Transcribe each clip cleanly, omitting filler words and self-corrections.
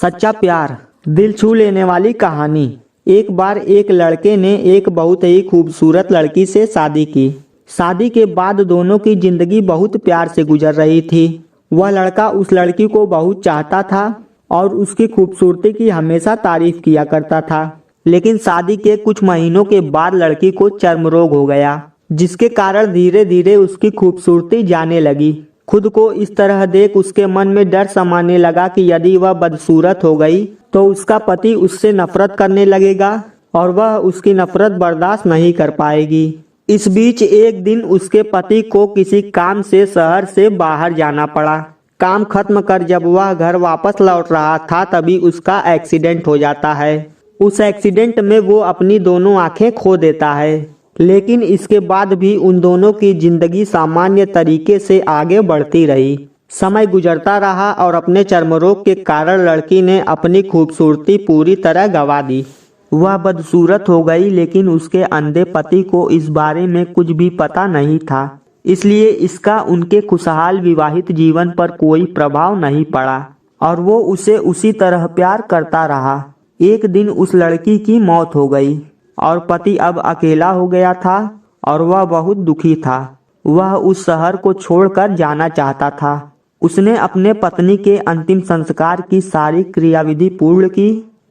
सच्चा प्यार, दिल छू लेने वाली कहानी। एक बार एक लड़के ने एक बहुत ही खूबसूरत लड़की से शादी की। शादी के बाद दोनों की जिंदगी बहुत प्यार से गुजर रही थी। वह लड़का उस लड़की को बहुत चाहता था और उसकी खूबसूरती की हमेशा तारीफ किया करता था। लेकिन शादी के कुछ महीनों के बाद लड़की को चर्म रोग हो गया, जिसके कारण धीरे धीरे उसकी खूबसूरती जाने लगी। खुद को इस तरह देख उसके मन में डर समाने लगा कि यदि वह बदसूरत हो गई तो उसका पति उससे नफरत करने लगेगा और वह उसकी नफरत बर्दाश्त नहीं कर पाएगी। इस बीच एक दिन उसके पति को किसी काम से शहर से बाहर जाना पड़ा। काम खत्म कर जब वह घर वापस लौट रहा था तभी उसका एक्सीडेंट हो जाता है। उस एक्सीडेंट में वो अपनी दोनों आंखें खो देता है, लेकिन इसके बाद भी उन दोनों की जिंदगी सामान्य तरीके से आगे बढ़ती रही। समय गुजरता रहा और अपने चर्मरोग के कारण लड़की ने अपनी खूबसूरती पूरी तरह गंवा दी। वह बदसूरत हो गई, लेकिन उसके अंधे पति को इस बारे में कुछ भी पता नहीं था, इसलिए इसका उनके खुशहाल विवाहित जीवन पर कोई प्रभाव नहीं पड़ा और वो उसे उसी तरह प्यार करता रहा। एक दिन उस लड़की की मौत हो गई और पति अब अकेला हो गया था और वह बहुत दुखी था। वह उस शहर को छोड़कर जाना चाहता था। उसने अपने पत्नी के अंतिम संस्कार की सारी क्रियाविधि पूर्ण की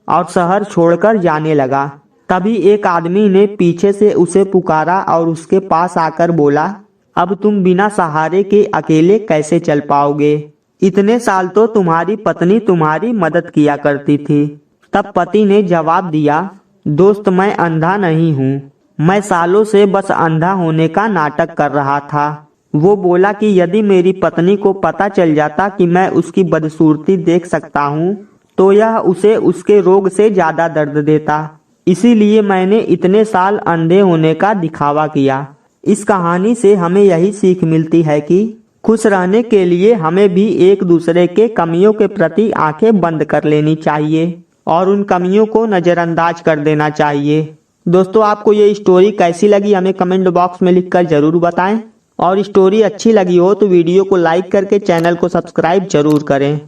और शहर छोड़कर जाने लगा। तभी एक आदमी ने पीछे से उसे पुकारा और उसके पास आकर बोला, अब तुम बिना सहारे के अकेले कैसे चल पाओगे? इतने साल तो तुम्हारी पत्नी तुम्हारी मदद किया करती थी। तब पति ने जवाब दिया, दोस्त मैं अंधा नहीं हूँ, मैं सालों से बस अंधा होने का नाटक कर रहा था। वो बोला कि यदि मेरी पत्नी को पता चल जाता कि मैं उसकी बदसूरती देख सकता हूँ तो यह उसे उसके रोग से ज्यादा दर्द देता, इसीलिए मैंने इतने साल अंधे होने का दिखावा किया। इस कहानी से हमें यही सीख मिलती है कि खुश रहने के लिए हमें भी एक दूसरे के कमियों के प्रति आंखें बंद कर लेनी चाहिए और उन कमियों को नज़रअंदाज कर देना चाहिए। दोस्तों, आपको ये स्टोरी कैसी लगी हमें कमेंट बॉक्स में लिखकर ज़रूर बताएं और स्टोरी अच्छी लगी हो तो वीडियो को लाइक करके चैनल को सब्सक्राइब जरूर करें।